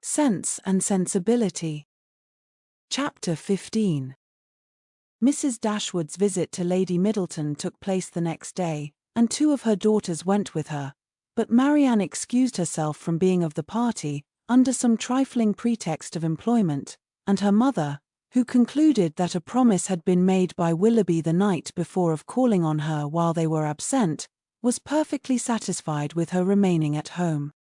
Sense and Sensibility Chapter 15. Mrs. Dashwood's visit to Lady Middleton took place the next day, and 2 of her daughters went with her, but Marianne excused herself from being of the party, under some trifling pretext of employment, and her mother, who concluded that a promise had been made by Willoughby the night before of calling on her while they were absent, was perfectly satisfied with her remaining at home.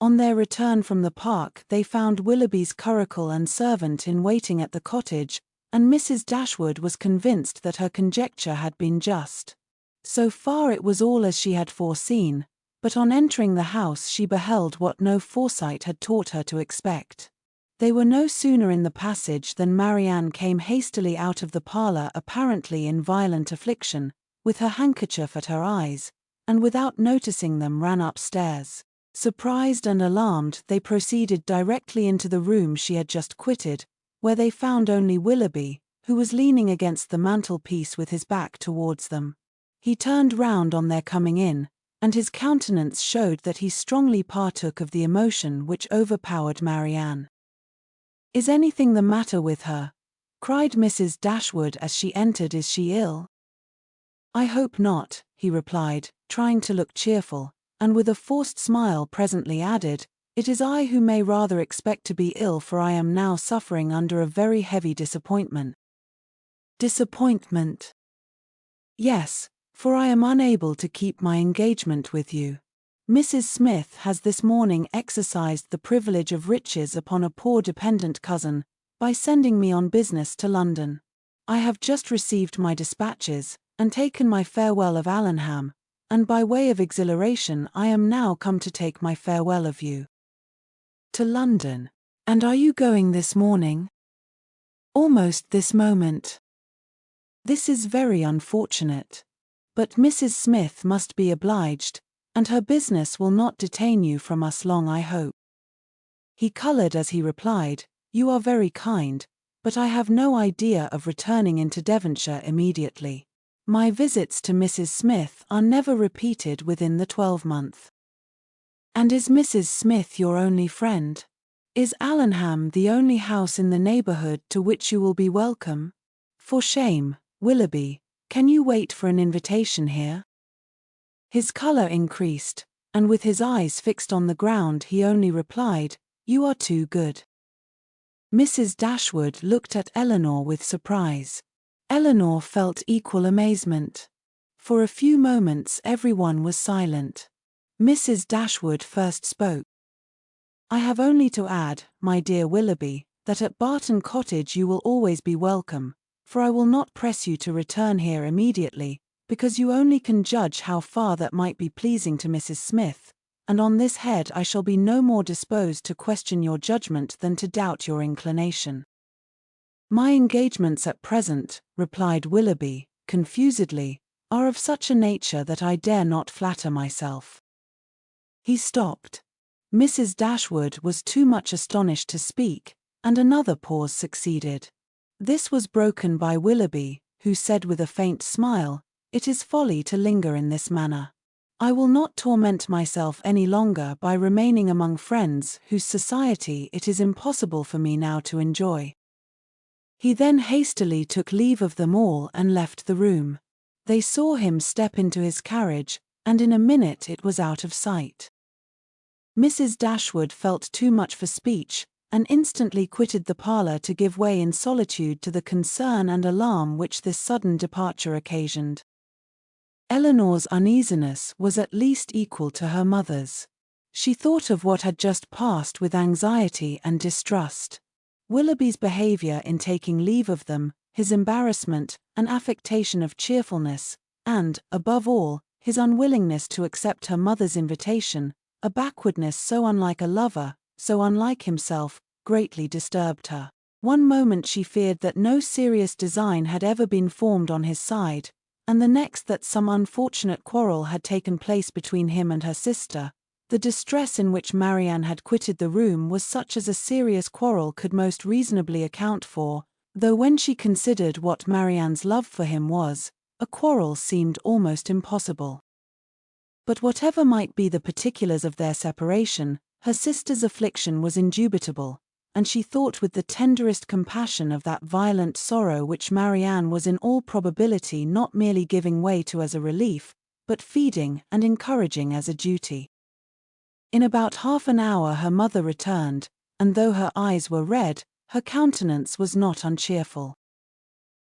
On their return from the park they found Willoughby's curricle and servant in waiting at the cottage, and Mrs. Dashwood was convinced that her conjecture had been just. So far it was all as she had foreseen, but on entering the house she beheld what no foresight had taught her to expect. They were no sooner in the passage than Marianne came hastily out of the parlour apparently in violent affliction, with her handkerchief at her eyes, and without noticing them ran upstairs. Surprised and alarmed, they proceeded directly into the room she had just quitted, where they found only Willoughby, who was leaning against the mantelpiece with his back towards them. He turned round on their coming in, and his countenance showed that he strongly partook of the emotion which overpowered Marianne. "Is anything the matter with her?" cried Mrs. Dashwood as she entered. "Is she ill?" "I hope not," he replied, trying to look cheerful, and with a forced smile presently added, "It is I who may rather expect to be ill, for I am now suffering under a very heavy disappointment." "Disappointment?" "Yes, for I am unable to keep my engagement with you. Mrs. Smith has this morning exercised the privilege of riches upon a poor dependent cousin, by sending me on business to London. I have just received my dispatches, and taken my farewell of Allenham, and by way of exhilaration I am now come to take my farewell of you." "To London? And are you going this morning?" "Almost this moment." "This is very unfortunate. But Mrs. Smith must be obliged, and her business will not detain you from us long, I hope." He coloured as he replied, "You are very kind, but I have no idea of returning into Devonshire immediately. My visits to Mrs. Smith are never repeated within the 12-month. "And is Mrs. Smith your only friend? Is Allenham the only house in the neighbourhood to which you will be welcome? For shame, Willoughby, can you wait for an invitation here?" His colour increased, and with his eyes fixed on the ground he only replied, "You are too good." Mrs. Dashwood looked at Eleanor with surprise. Eleanor felt equal amazement. For a few moments everyone was silent. Mrs. Dashwood first spoke. "I have only to add, my dear Willoughby, that at Barton Cottage you will always be welcome, for I will not press you to return here immediately, because you only can judge how far that might be pleasing to Mrs. Smith, and on this head I shall be no more disposed to question your judgment than to doubt your inclination." "My engagements at present," replied Willoughby, confusedly, "are of such a nature that I dare not flatter myself." He stopped. Mrs. Dashwood was too much astonished to speak, and another pause succeeded. This was broken by Willoughby, who said with a faint smile, "It is folly to linger in this manner. I will not torment myself any longer by remaining among friends whose society it is impossible for me now to enjoy." He then hastily took leave of them all and left the room. They saw him step into his carriage, and in a minute it was out of sight. Mrs. Dashwood felt too much for speech, and instantly quitted the parlour to give way in solitude to the concern and alarm which this sudden departure occasioned. Eleanor's uneasiness was at least equal to her mother's. She thought of what had just passed with anxiety and distrust. Willoughby's behaviour in taking leave of them, his embarrassment, an affectation of cheerfulness, and, above all, his unwillingness to accept her mother's invitation, a backwardness so unlike a lover, so unlike himself, greatly disturbed her. One moment she feared that no serious design had ever been formed on his side, and the next that some unfortunate quarrel had taken place between him and her sister, The distress in which Marianne had quitted the room was such as a serious quarrel could most reasonably account for, though when she considered what Marianne's love for him was, a quarrel seemed almost impossible. But whatever might be the particulars of their separation, her sister's affliction was indubitable, and she thought with the tenderest compassion of that violent sorrow which Marianne was in all probability not merely giving way to as a relief, but feeding and encouraging as a duty. In about half an hour her mother returned, and though her eyes were red, her countenance was not uncheerful.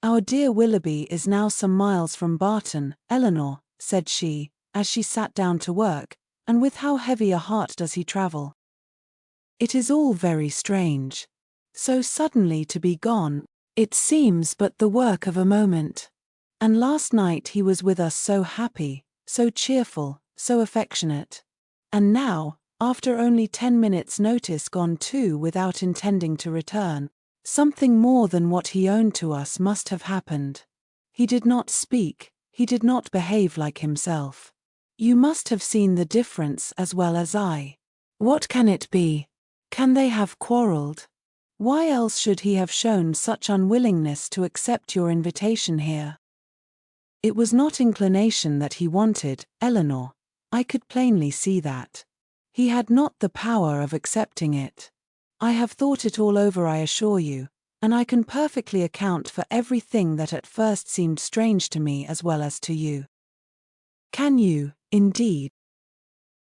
"Our dear Willoughby is now some miles from Barton, Eleanor," said she, as she sat down to work, "and with how heavy a heart does he travel? It is all very strange. So suddenly to be gone, it seems but the work of a moment. And last night he was with us so happy, so cheerful, so affectionate. And now, after only 10 minutes' notice gone too without intending to return, something more than what he owned to us must have happened. He did not speak, he did not behave like himself. You must have seen the difference as well as I. What can it be? Can they have quarreled? Why else should he have shown such unwillingness to accept your invitation here? It was not inclination that he wanted, Eleanor. I could plainly see that. He had not the power of accepting it. I have thought it all over, I assure you, and I can perfectly account for everything that at first seemed strange to me as well as to you." "Can you, indeed?"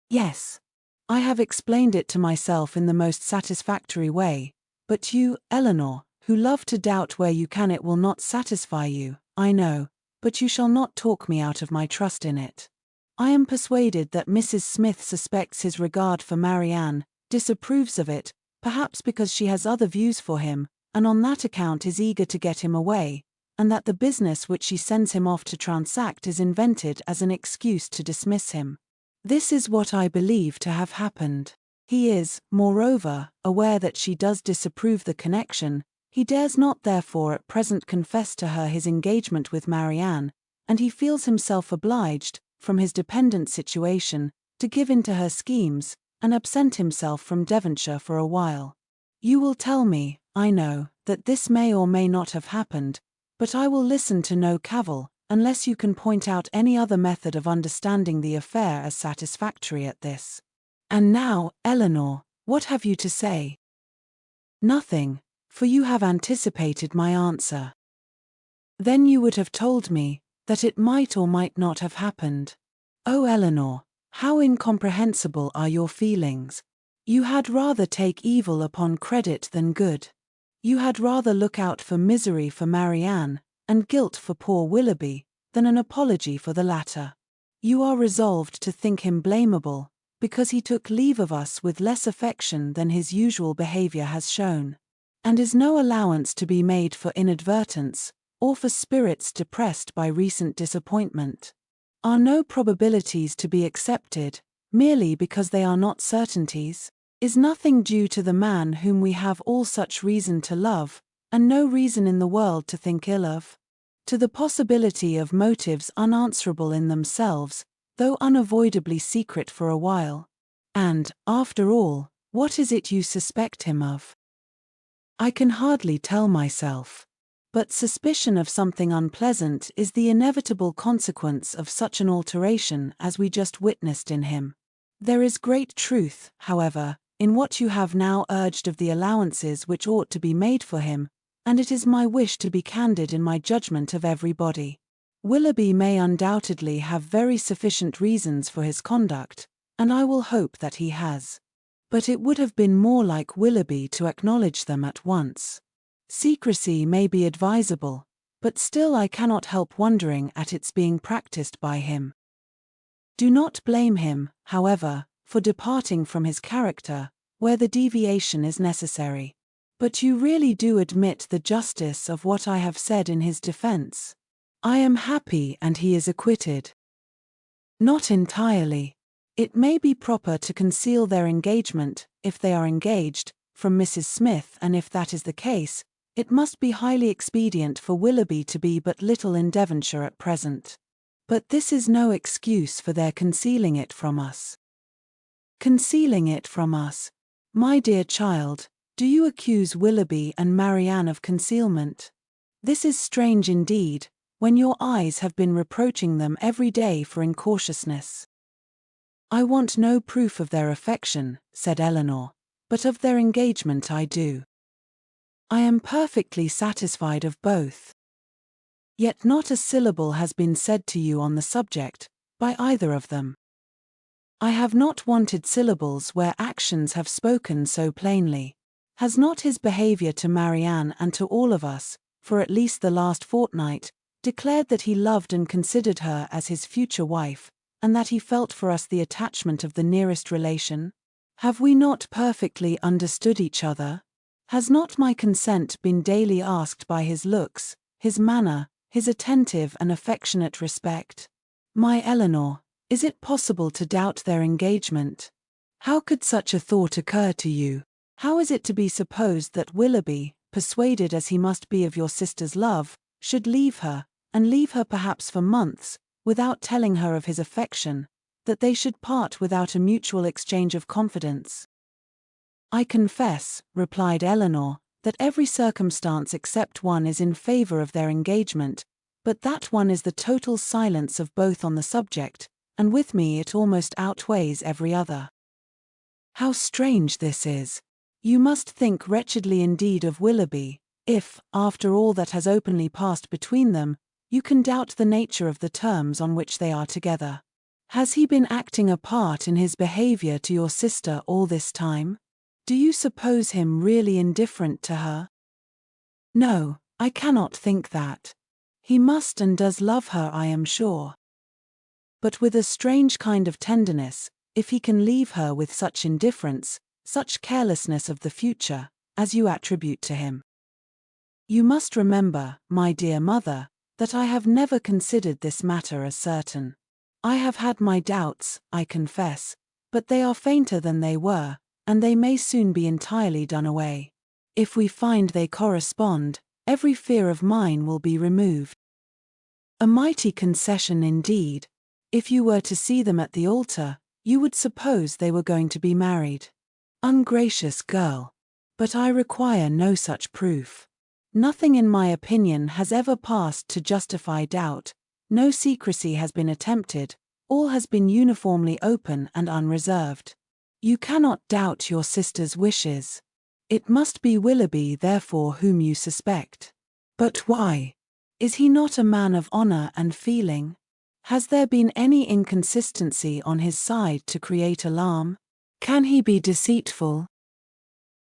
"Yes. I have explained it to myself in the most satisfactory way, but you, Eleanor, who love to doubt where you can, it will not satisfy you, I know, but you shall not talk me out of my trust in it. I am persuaded that Mrs. Smith suspects his regard for Marianne, disapproves of it, perhaps because she has other views for him, and on that account is eager to get him away, and that the business which she sends him off to transact is invented as an excuse to dismiss him. This is what I believe to have happened. He is, moreover, aware that she does disapprove the connection. He dares not therefore at present confess to her his engagement with Marianne, and he feels himself obliged, from his dependent situation, to give in to her schemes, and absent himself from Devonshire for a while. You will tell me, I know, that this may or may not have happened, but I will listen to no cavil, unless you can point out any other method of understanding the affair as satisfactory at this. And now, Eleanor, what have you to say?" "Nothing, for you have anticipated my answer." "Then you would have told me that it might or might not have happened. Oh, Eleanor, how incomprehensible are your feelings! You had rather take evil upon credit than good. You had rather look out for misery for Marianne, and guilt for poor Willoughby, than an apology for the latter. You are resolved to think him blamable, because he took leave of us with less affection than his usual behavior has shown. And is no allowance to be made for inadvertence, or for spirits depressed by recent disappointment? Are no probabilities to be accepted, merely because they are not certainties? Is nothing due to the man whom we have all such reason to love, and no reason in the world to think ill of? To the possibility of motives unanswerable in themselves, though unavoidably secret for a while? And, after all, what is it you suspect him of? I can hardly tell myself. But suspicion of something unpleasant is the inevitable consequence of such an alteration as we just witnessed in him. There is great truth, however, in what you have now urged of the allowances which ought to be made for him, and it is my wish to be candid in my judgment of everybody. Willoughby may undoubtedly have very sufficient reasons for his conduct, and I will hope that he has. But it would have been more like Willoughby to acknowledge them at once. Secrecy may be advisable, but still I cannot help wondering at its being practiced by him. Do not blame him, however, for departing from his character, where the deviation is necessary. But you really do admit the justice of what I have said in his defense. I am happy and he is acquitted. Not entirely. It may be proper to conceal their engagement, if they are engaged, from Mrs. Smith, and if that is the case, it must be highly expedient for Willoughby to be but little in Devonshire at present. But this is no excuse for their concealing it from us. concealing it from us. My dear child, do you accuse Willoughby and Marianne of concealment? This is strange indeed, when your eyes have been reproaching them every day for incautiousness. I want no proof of their affection, said Eleanor, but of their engagement I do. I am perfectly satisfied of both. Yet not a syllable has been said to you on the subject, by either of them. I have not wanted syllables where actions have spoken so plainly. Has not his behavior to Marianne and to all of us, for at least the last fortnight, declared that he loved and considered her as his future wife, and that he felt for us the attachment of the nearest relation? Have we not perfectly understood each other? Has not my consent been daily asked by his looks, his manner, his attentive and affectionate respect? My Eleanor, is it possible to doubt their engagement? How could such a thought occur to you? How is it to be supposed that Willoughby, persuaded as he must be of your sister's love, should leave her, and leave her perhaps for months, without telling her of his affection, that they should part without a mutual exchange of confidence? I confess, replied Eleanor, that every circumstance except one is in favor of their engagement, but that one is the total silence of both on the subject, and with me it almost outweighs every other. How strange this is! You must think wretchedly indeed of Willoughby, if, after all that has openly passed between them, you can doubt the nature of the terms on which they are together. Has he been acting a part in his behavior to your sister all this time? Do you suppose him really indifferent to her? No, I cannot think that. He must and does love her, I am sure. But with a strange kind of tenderness, if he can leave her with such indifference, such carelessness of the future, as you attribute to him. You must remember, my dear mother, that I have never considered this matter as certain. I have had my doubts, I confess, but they are fainter than they were, and they may soon be entirely done away. If we find they correspond, every fear of mine will be removed. A mighty concession indeed. If you were to see them at the altar, you would suppose they were going to be married. Ungracious girl! But I require no such proof. Nothing in my opinion has ever passed to justify doubt, no secrecy has been attempted, all has been uniformly open and unreserved. You cannot doubt your sister's wishes. It must be Willoughby therefore whom you suspect. But why? Is he not a man of honor and feeling? Has there been any inconsistency on his side to create alarm? Can he be deceitful?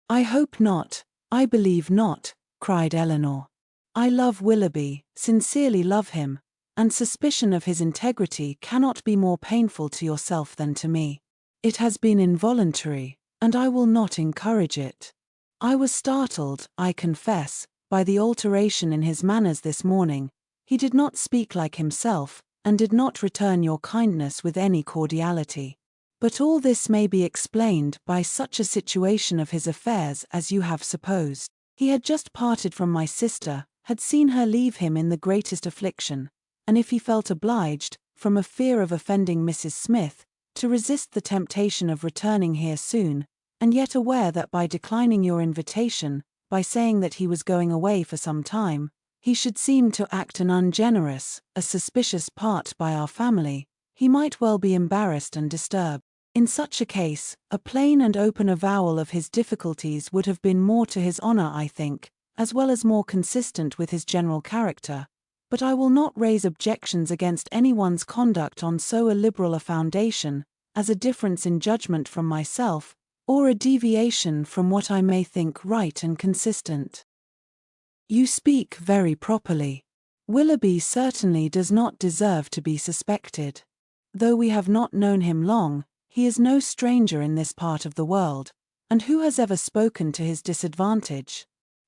I hope not, I believe not, cried Eleanor. I love Willoughby, sincerely love him, and suspicion of his integrity cannot be more painful to yourself than to me. It has been involuntary, and I will not encourage it. I was startled, I confess, by the alteration in his manners this morning. He did not speak like himself, and did not return your kindness with any cordiality. But all this may be explained by such a situation of his affairs as you have supposed. He had just parted from my sister, had seen her leave him in the greatest affliction, and if he felt obliged, from a fear of offending Mrs. Smith, to resist the temptation of returning here soon, and yet aware that by declining your invitation, by saying that he was going away for some time, he should seem to act an ungenerous, a suspicious part by our family, he might well be embarrassed and disturbed. In such a case, a plain and open avowal of his difficulties would have been more to his honor, I think, as well as more consistent with his general character. But I will not raise objections against anyone's conduct on so illiberal a foundation, as a difference in judgment from myself, or a deviation from what I may think right and consistent. You speak very properly. Willoughby certainly does not deserve to be suspected. Though we have not known him long, he is no stranger in this part of the world, and who has ever spoken to his disadvantage?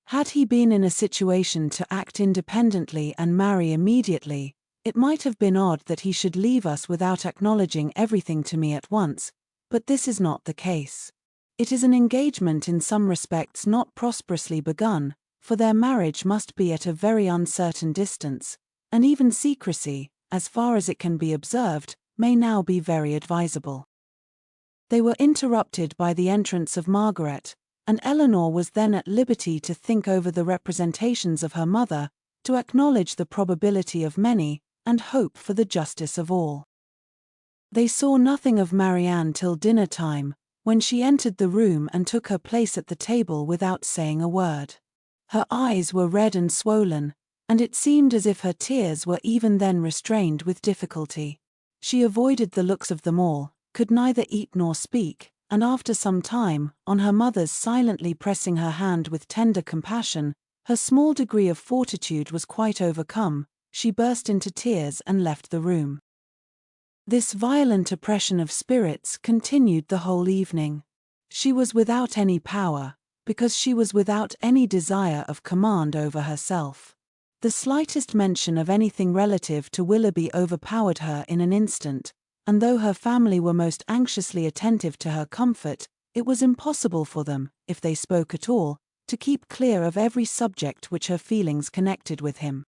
Had he been in a situation to act independently and marry immediately, it might have been odd that he should leave us without acknowledging everything to me at once, but this is not the case. It is an engagement in some respects not prosperously begun, for their marriage must be at a very uncertain distance, and even secrecy, as far as it can be observed, may now be very advisable. They were interrupted by the entrance of Margaret, and Eleanor was then at liberty to think over the representations of her mother, to acknowledge the probability of many, and hope for the justice of all. They saw nothing of Marianne till dinner time, when she entered the room and took her place at the table without saying a word. Her eyes were red and swollen, and it seemed as if her tears were even then restrained with difficulty. She avoided the looks of them all, could neither eat nor speak, and after some time, on her mother's silently pressing her hand with tender compassion, her small degree of fortitude was quite overcome, she burst into tears and left the room. This violent oppression of spirits continued the whole evening. She was without any power, because she was without any desire of command over herself. The slightest mention of anything relative to Willoughby overpowered her in an instant, and though her family were most anxiously attentive to her comfort, it was impossible for them, if they spoke at all, to keep clear of every subject which her feelings connected with him.